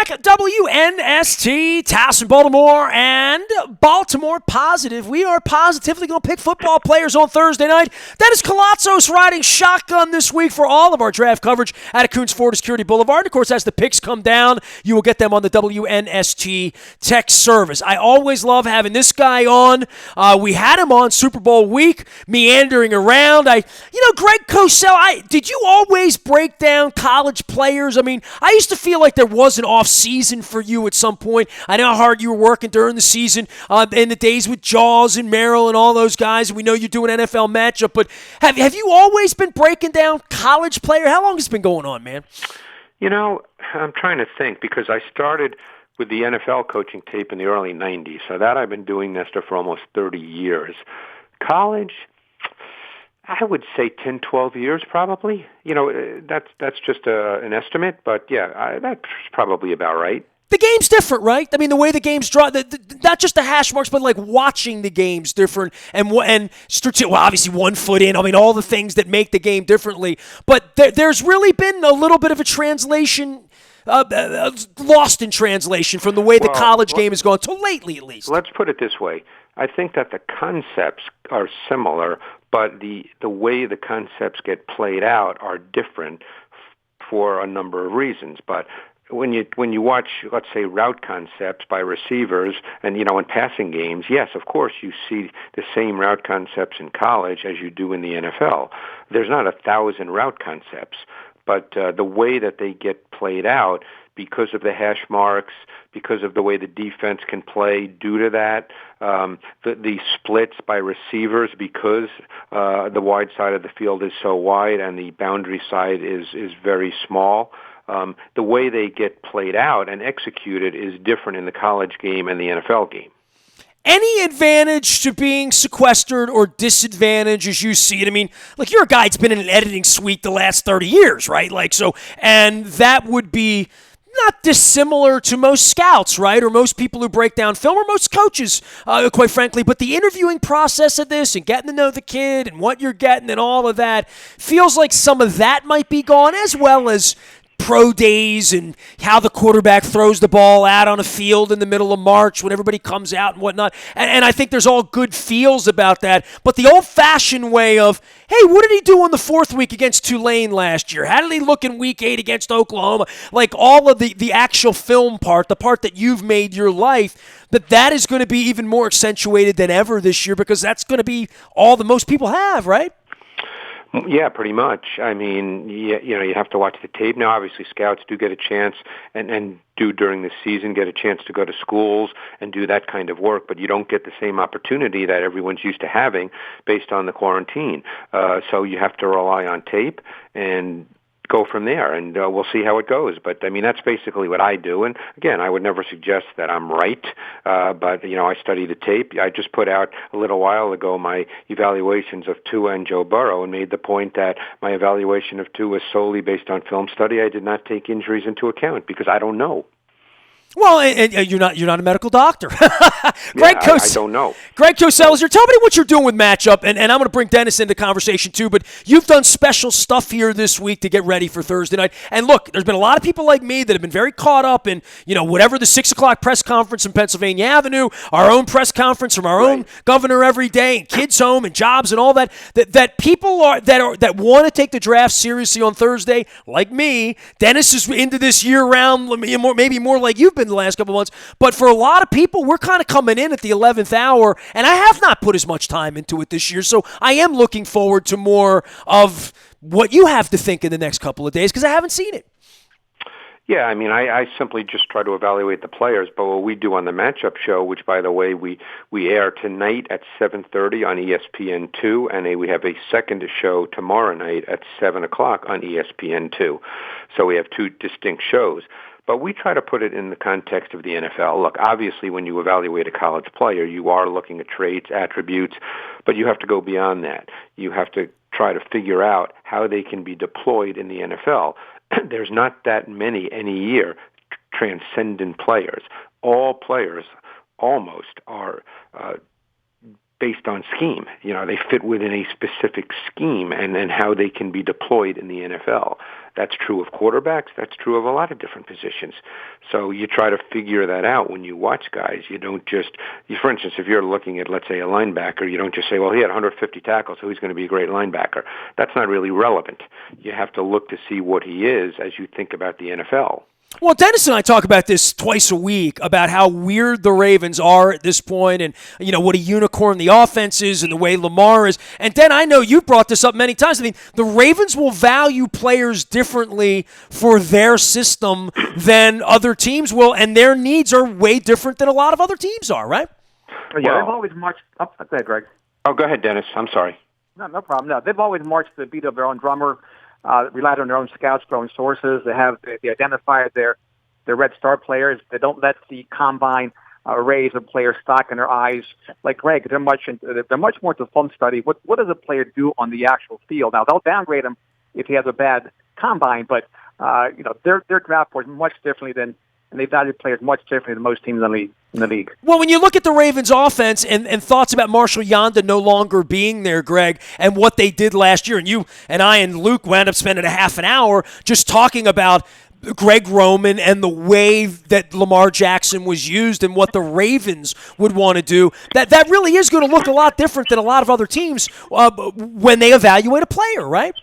WNST, Towson, Baltimore, and Baltimore Positive. We are positively going to pick football players on Thursday night. Dennis Colazzos riding shotgun this week for all of our draft coverage at Coons Florida Security Boulevard. And of course, as the picks come down, you will get them on the WNST text service. I always love having this guy on. We had him on Super Bowl week, meandering around. Greg Cosell, did you always break down college players? I mean, I used to feel like there was an off season for you at some point. I know how hard you were working during the season in the days with Jaws and Merrill and all those guys. We know you do an NFL matchup, but have you always been breaking down college player? How long has it been going on, man? I'm trying to think because I started with the NFL coaching tape in the early 90s. So that I've been doing, Nestor, for almost 30 years. College, I would say 10, 12 years probably. That's just an estimate, but yeah, that's probably about right. The game's different, right? I mean, the way the game's drawn, not just the hash marks, but like watching the game's different. And obviously 1 foot in. I mean, all the things that make the game differently. But there's really been a little bit of a translation, lost in translation from the way the college game has gone, till lately at least. Let's put it this way. I think that the concepts are similar, but the way the concepts get played out are different for a number of reasons. But when you watch, let's say, route concepts by receivers and, in passing games, yes, of course, you see the same route concepts in college as you do in the NFL. There's not 1,000 route concepts, but the way that they get played out, because of the hash marks, because of the way the defense can play due to that, the splits by receivers because the wide side of the field is so wide and the boundary side is very small. The way they get played out and executed is different in the college game and the NFL game. Any advantage to being sequestered or disadvantage as you see it? I mean, you're a guy that's been in an editing suite the last 30 years, right? And that would be not dissimilar to most scouts, right? Or most people who break down film, or most coaches, quite frankly. But the interviewing process of this and getting to know the kid and what you're getting and all of that feels like some of that might be gone, as well as pro days and how the quarterback throws the ball out on a field in the middle of March when everybody comes out and whatnot. And I think there's all good feels about that. But the old-fashioned way of, hey, what did he do on the 4th week against Tulane last year? How did he look in week 8 against Oklahoma? All of the actual film part, the part that you've made your life, that is going to be even more accentuated than ever this year, because that's going to be all the most people have, right? Yeah, pretty much. I mean, you have to watch the tape. Now, obviously, scouts do get a chance and do during the season get a chance to go to schools and do that kind of work, but you don't get the same opportunity that everyone's used to having based on the quarantine. So you have to rely on tape and go from there, and we'll see how it goes. But, I mean, that's basically what I do. And, again, I would never suggest that I'm right, but, I study the tape. I just put out a little while ago my evaluations of Tua and Joe Burrow and made the point that my evaluation of Tua was solely based on film study. I did not take injuries into account because I don't know. Well, and you're not a medical doctor. I don't know. Greg Cosell, tell me what you're doing with Matchup, and I'm going to bring Dennis into conversation too, but you've done special stuff here this week to get ready for Thursday night. And look, there's been a lot of people like me that have been very caught up in, whatever the 6 o'clock press conference in Pennsylvania Avenue, our own press conference from our own governor every day, and kids home and jobs and all that people that want to take the draft seriously on Thursday, like me. Dennis is into this year-round, maybe more like you've been the last couple of months. But for a lot of people, we're kind of coming in at the 11th hour, and I have not put as much time into it this year. So I am looking forward to more of what you have to think in the next couple of days, because I haven't seen it. Yeah, I mean, I simply just try to evaluate the players, but what we do on the Matchup show, which, by the way, we air tonight at 7:30 on ESPN2, and we have a second show tomorrow night at 7 o'clock on ESPN2. So we have 2 distinct shows. But we try to put it in the context of the NFL. Look, obviously, when you evaluate a college player, you are looking at traits, attributes, but you have to go beyond that. You have to try to figure out how they can be deployed in the NFL. There's not that many any year transcendent players. All players almost are based on scheme. They fit within a specific scheme and how they can be deployed in the NFL. That's true of quarterbacks. That's true of a lot of different positions. So you try to figure that out when you watch guys. You don't just, for instance, if you're looking at, let's say, a linebacker, you don't just say, well, he had 150 tackles, so he's going to be a great linebacker. That's not really relevant. You have to look to see what he is as you think about the NFL. Well, Dennis and I talk about this twice a week about how weird the Ravens are at this point and, what a unicorn the offense is and the way Lamar is. And, Den, I know you've brought this up many times. I mean, the Ravens will value players differently for their system than other teams will, and their needs are way different than a lot of other teams are, right? Yeah, they've always marched up. Go ahead, Greg. Oh, go ahead, Dennis. I'm sorry. No problem. No, they've always marched to the beat of their own drummer. Relied on their own scouts, their own sources. They identify their red star players. They don't let the combine raise a player's stock in their eyes. Like Greg, they're much more to film study. What does a player do on the actual field? Now they'll downgrade him if he has a bad combine, but their draft board much differently than, and they value players much differently than most teams in the league. Well, when you look at the Ravens' offense and thoughts about Marshall Yanda no longer being there, Greg, and what they did last year, and you and I and Luke wound up spending a half an hour just talking about Greg Roman and the way that Lamar Jackson was used and what the Ravens would want to do, that really is going to look a lot different than a lot of other teams when they evaluate a player, right?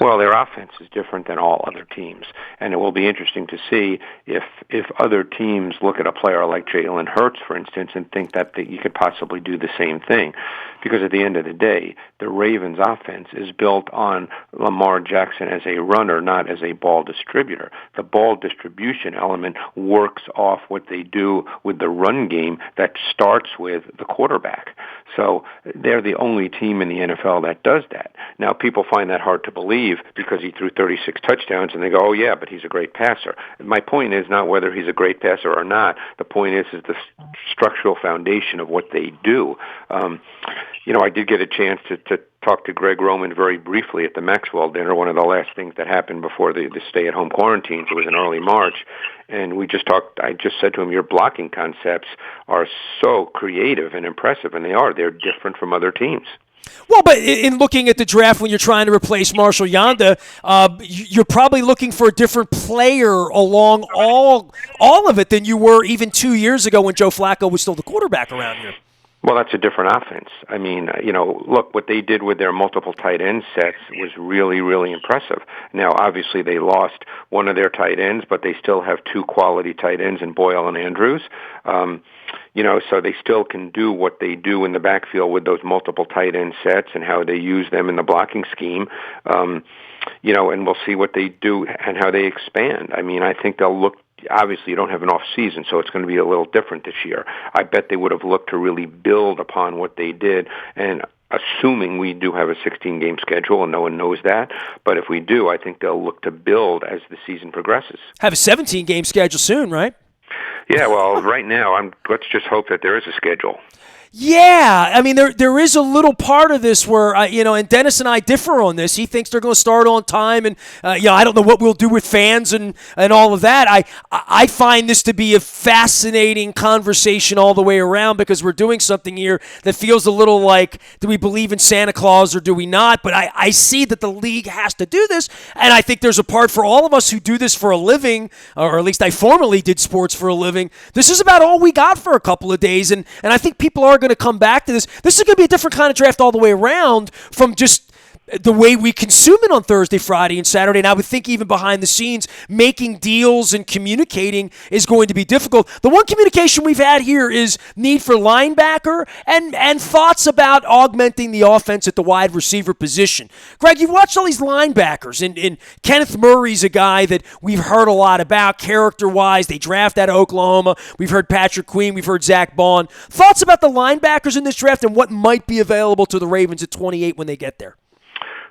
Well, their offense is different than all other teams, and it will be interesting to see if other teams look at a player like Jalen Hurts, for instance, and think that you could possibly do the same thing. Because at the end of the day, the Ravens' offense is built on Lamar Jackson as a runner, not as a ball distributor. The ball distribution element works off what they do with the run game that starts with the quarterback. So they're the only team in the NFL that does that. Now, people find that hard to believe because he threw 36 touchdowns, and they go, oh, yeah, but he's a great passer. My point is not whether he's a great passer or not. The point is the structural foundation of what they do. I did get a chance to talk to Greg Roman very briefly at the Maxwell dinner, one of the last things that happened before the stay-at-home quarantines. It was in early March, and we just talked. I just said to him, your blocking concepts are so creative and impressive, and they are. They're different from other teams. Well, but in looking at the draft when you're trying to replace Marshall Yanda, you're probably looking for a different player along all of it than you were even 2 years ago when Joe Flacco was still the quarterback around here. Well, that's a different offense. I mean, look, what they did with their multiple tight end sets was really, really impressive. Now, obviously, they lost one of their tight ends, but they still have two quality tight ends in Boyle and Andrews. So they still can do what they do in the backfield with those multiple tight end sets and how they use them in the blocking scheme. And we'll see what they do and how they expand. I mean, I think they'll look. Obviously, you don't have an off season, so it's going to be a little different this year. I bet they would have looked to really build upon what they did, and assuming we do have a 16-game schedule, and no one knows that, but if we do, I think they'll look to build as the season progresses. Have a 17-game schedule soon, right? Yeah, well, right now, let's just hope that there is a schedule. Yeah, I mean, there is a little part of this where, and Dennis and I differ on this. He thinks they're going to start on time, and, I don't know what we'll do with fans and all of that. I find this to be a fascinating conversation all the way around because we're doing something here that feels a little like, do we believe in Santa Claus or do we not? But I see that the league has to do this, and I think there's a part for all of us who do this for a living, or at least I formerly did sports for a living. This is about all we got for a couple of days, and I think people are going to come back to this. This is going to be a different kind of draft all the way around from just the way we consume it on Thursday, Friday, and Saturday. And I would think even behind the scenes, making deals and communicating is going to be difficult. The one communication we've had here is need for linebacker and thoughts about augmenting the offense at the wide receiver position. Greg, you've watched all these linebackers, and Kenneth Murray's a guy that we've heard a lot about character-wise. They draft out of Oklahoma. We've heard Patrick Queen. We've heard Zach Bond. Thoughts about the linebackers in this draft and what might be available to the Ravens at 28 when they get there?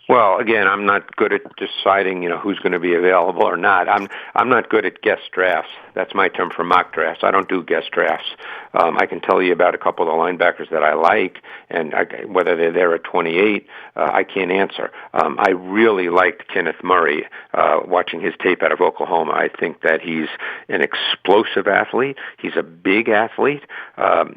Well, again, I'm not good at deciding, who's going to be available or not. I'm not good at guest drafts. That's my term for mock drafts. I don't do guest drafts. I can tell you about a couple of the linebackers that I like, and whether they're there at 28, I can't answer. I really liked Kenneth Murray, watching his tape out of Oklahoma. I think that he's an explosive athlete. He's a big athlete.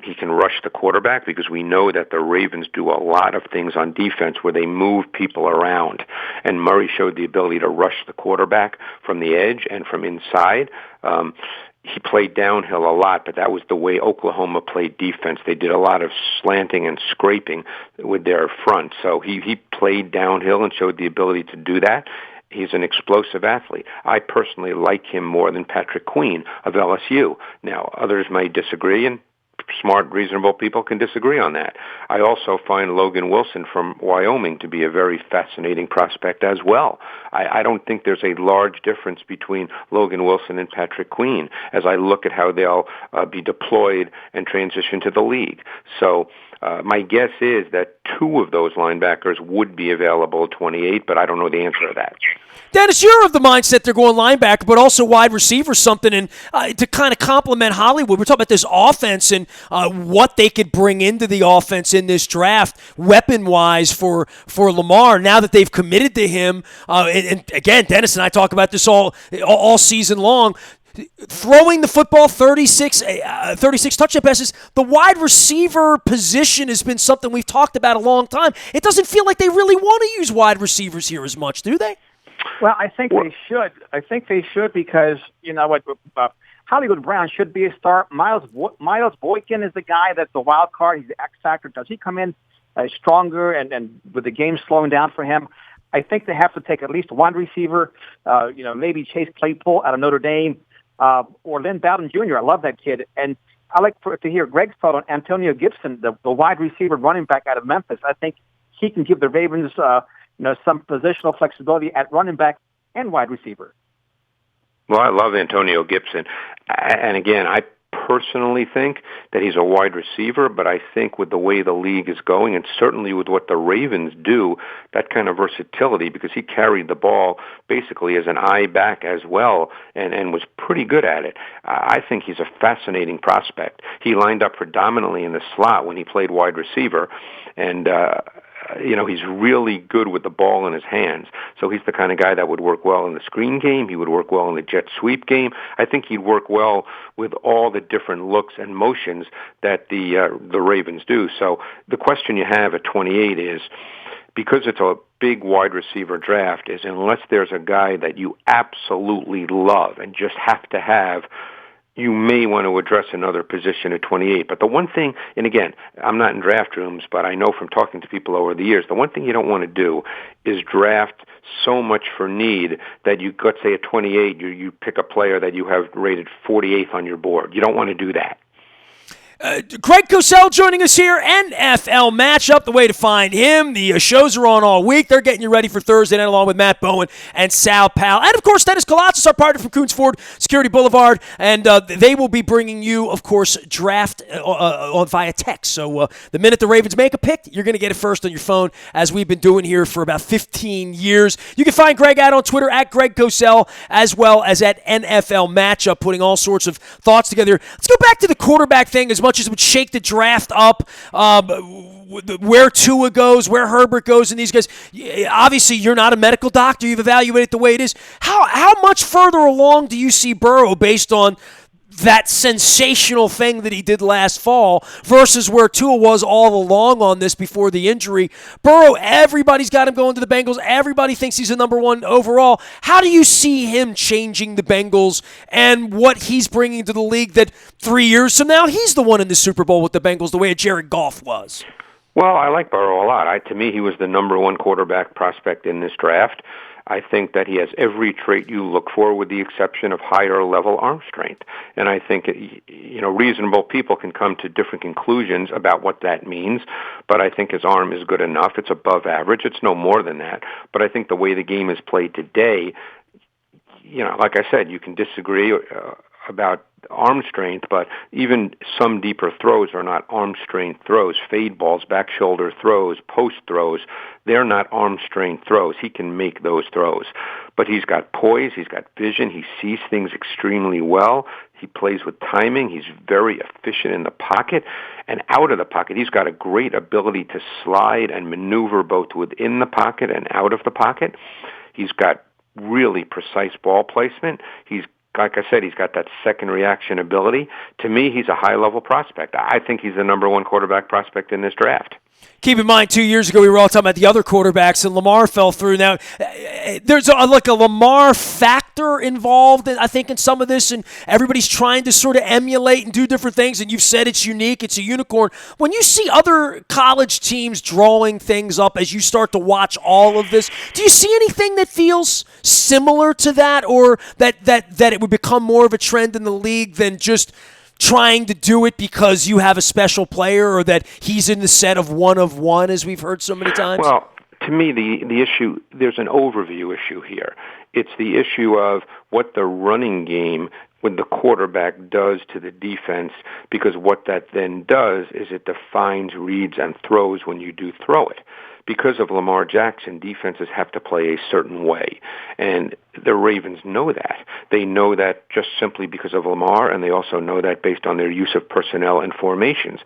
He can rush the quarterback because we know that the Ravens do a lot of things on defense where they move people around around. And Murray showed the ability to rush the quarterback from the edge and from inside. He played downhill a lot, but that was the way Oklahoma played defense. They did a lot of slanting and scraping with their front. So he played downhill and showed the ability to do that. He's an explosive athlete. I personally like him more than Patrick Queen of LSU. Now, others may disagree, and smart, reasonable people can disagree on that. I also find Logan Wilson from Wyoming to be a very fascinating prospect as well. I don't think there's a large difference between Logan Wilson and Patrick Queen as I look at how they'll be deployed and transition to the league. So my guess is that two of those linebackers would be available at 28, but I don't know the answer to that. Dennis, you're of the mindset they're going linebacker, but also wide receiver something, and to kind of complement Hollywood, we're talking about this offense and what they could bring into the offense in this draft, weapon-wise for Lamar. Now that they've committed to him, and again, Dennis and I talk about this all season long. Throwing the football 36 touchdown passes, the wide receiver position has been something we've talked about a long time. It doesn't feel like they really want to use wide receivers here as much, do they? Well, I think they should. I think they should because, you know what, Hollywood Brown should be a start. Miles Boykin is the guy that's the wild card. He's the X factor. Does he come in stronger and with the game slowing down for him? I think they have to take at least one receiver, maybe Chase Claypool out of Notre Dame or Lynn Bowden Jr. I love that kid. And I like to hear Greg's thought on Antonio Gibson, the wide receiver running back out of Memphis. I think he can give the Ravens some positional flexibility at running back and wide receiver. Well, I love Antonio Gibson. And again, I personally think that he's a wide receiver, but I think with the way the league is going, and certainly with what the Ravens do, that kind of versatility, because he carried the ball basically as an eye back as well and was pretty good at it. I think he's a fascinating prospect. He lined up predominantly in the slot when he played wide receiver, and he's really good with the ball in his hands. So he's the kind of guy that would work well in the screen game. He would work well in the jet sweep game. I think he'd work well with all the different looks and motions that the Ravens do. So the question you have at 28 is, because it's a big wide receiver draft, is unless there's a guy that you absolutely love and just have to have, you may want to address another position at 28. But the one thing, and again, I'm not in draft rooms, but I know from talking to people over the years, the one thing you don't want to do is draft so much for need that you, let's say at 28, you pick a player that you have rated 48th on your board. You don't want to do that. Craig Cosell joining us here, NFL Matchup, the way to find him. The shows are on all week. They're getting you ready for Thursday night along with Matt Bowen and Sal Powell. And, of course, Dennis Colossus, our partner from Coons Ford Security Boulevard. And they will be bringing you, of course, draft via text. So the minute the Ravens make a pick, you're going to get it first on your phone, as we've been doing here for about 15 years. You can find Greg out on Twitter at Greg Cosell, as well as at NFL Matchup, putting all sorts of thoughts together. Let's go back to the quarterback thing. As much as it would shake the draft up, where Tua goes, where Herbert goes, and these guys. Obviously, you're not a medical doctor. You've evaluated the way it is. How much further along do you see Burrow based on that sensational thing that he did last fall versus where Tua was all along on this before the injury? Burrow, everybody's got him going to the Bengals. Everybody thinks he's a number one overall. How do you see him changing the Bengals and what he's bringing to the league that 3 years from now, he's the one in the Super Bowl with the Bengals the way Jared Goff was? Well, I like Burrow a lot. To me, he was the number one quarterback prospect in this draft. I think that he has every trait you look for with the exception of higher level arm strength. And I think, reasonable people can come to different conclusions about what that means, but I think his arm is good enough. It's above average. It's no more than that. But I think the way the game is played today, like I said, you can disagree about arm strength, but even some deeper throws are not arm strength throws. Fade balls, back shoulder throws, post throws, they're not arm strength throws. He can make those throws. But he's got poise, he's got vision, he sees things extremely well, he plays with timing, he's very efficient in the pocket and out of the pocket. He's got a great ability to slide and maneuver both within the pocket and out of the pocket. He's got really precise ball placement. Like I said, he's got that second reaction ability. To me, he's a high-level prospect. I think he's the number one quarterback prospect in this draft. Keep in mind, 2 years ago, we were all talking about the other quarterbacks, and Lamar fell through. Now, there's a Lamar factor involved, I think, in some of this, and everybody's trying to sort of emulate and do different things, and you've said it's unique, it's a unicorn. When you see other college teams drawing things up as you start to watch all of this, do you see anything that feels similar to that, or that it would become more of a trend in the league than just trying to do it because you have a special player or that he's in the set of one, as we've heard so many times? Well, to me, the issue, there's an overview issue here. It's the issue of what the running game with the quarterback does to the defense, because what that then does is it defines reads and throws when you do throw it. Because of Lamar Jackson, defenses have to play a certain way. And the Ravens know that. They know that just simply because of Lamar, and they also know that based on their use of personnel and formations.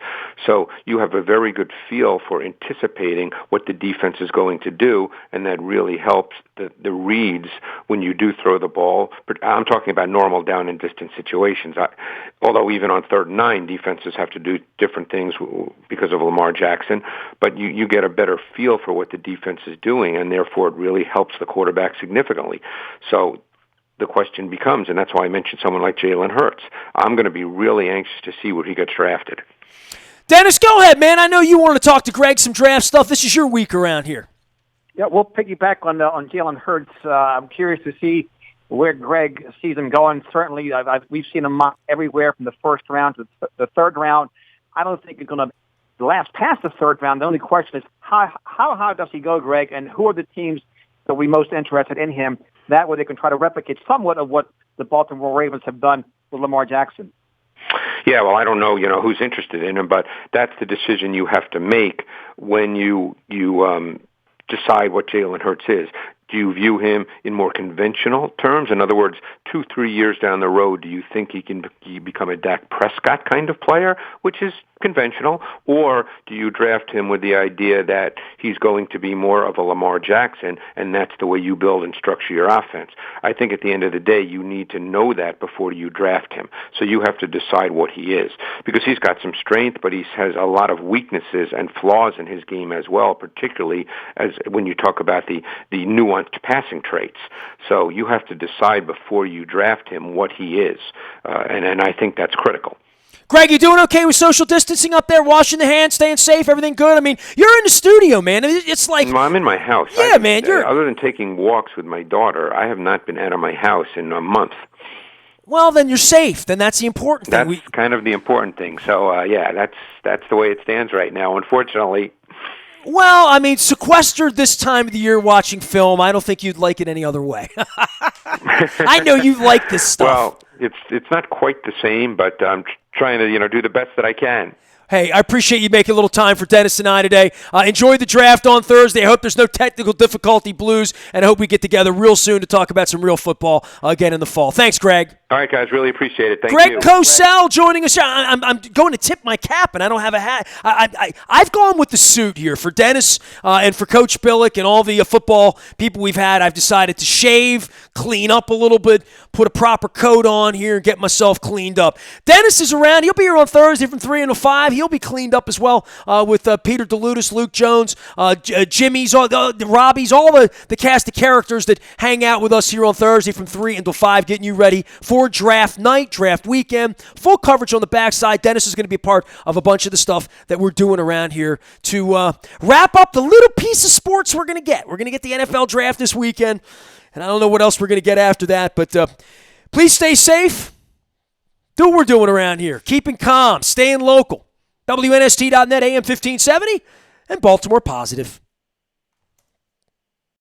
So you have a very good feel for anticipating what the defense is going to do, and that really helps the reads when you do throw the ball. But I'm talking about normal down and distance situations. Although even on 3rd and 9, defenses have to do different things because of Lamar Jackson, but you get a better feel for what the defense is doing, and therefore it really helps the quarterback significantly. So the question becomes, and that's why I mentioned someone like Jalen Hurts, I'm going to be really anxious to see where he gets drafted. Dennis, go ahead, man. I know you want to talk to Greg some draft stuff. This is your week around here. Yeah, we'll piggyback on Jalen Hurts. I'm curious to see where Greg sees him going. Certainly, we've seen him everywhere from the 1st round to the 3rd round. I don't think he's going to last past the 3rd round. The only question is how high does he go, Greg, and who are the teams that will be most interested in him? That way they can try to replicate somewhat of what the Baltimore Ravens have done with Lamar Jackson. Yeah, well, I don't know, who's interested in him, but that's the decision you have to make when you decide what Jalen Hurts is. Do you view him in more conventional terms? In other words, 2-3 years down the road, do you think he can become a Dak Prescott kind of player, which is conventional, or do you draft him with the idea that he's going to be more of a Lamar Jackson, and that's the way you build and structure your offense? I think at the end of the day, you need to know that before you draft him. So you have to decide what he is, because he's got some strength, but he has a lot of weaknesses and flaws in his game as well, particularly as when you talk about the nuanced passing traits. So you have to decide before you draft him what he is, and I think that's critical. Greg, you doing okay with social distancing up there? Washing the hands, staying safe, everything good? I mean, you're in the studio, man. It's like... Well, I'm in my house. Yeah, man. Other than taking walks with my daughter, I have not been out of my house in a month. Well, then you're safe. Then that's the important thing. That's kind of the important thing. So, yeah, that's the way it stands right now, unfortunately. Well, I mean, sequestered this time of the year watching film, I don't think you'd like it any other way. I know you like this stuff. Well, it's not quite the same, but I'm trying to do the best that I can. Hey, I appreciate you making a little time for Dennis and I today. Enjoy the draft on Thursday. I hope there's no technical difficulty blues, and I hope we get together real soon to talk about some real football again in the fall. Thanks, Greg. All right, guys, really appreciate it. Thank you. Greg Cosell joining us. I'm going to tip my cap, and I don't have a hat. I've gone with the suit here for Dennis and for Coach Billick and all the football people we've had. I've decided to shave, clean up a little bit, put a proper coat on here, and get myself cleaned up. Dennis is around. He'll be here on Thursday from 3 until 5. He'll be cleaned up as well with Peter DeLutis, Luke Jones, Jimmy's, Robbie's, all the cast of characters that hang out with us here on Thursday from 3 until 5, getting you ready for draft night, draft weekend. Full coverage on the backside. Dennis is going to be a part of a bunch of the stuff that we're doing around here to wrap up the little piece of sports we're going to get. We're going to get the NFL draft this weekend, and I don't know what else we're going to get after that, but please stay safe. Do what we're doing around here. Keeping calm, staying local. WNST.net, AM 1570, and Baltimore Positive.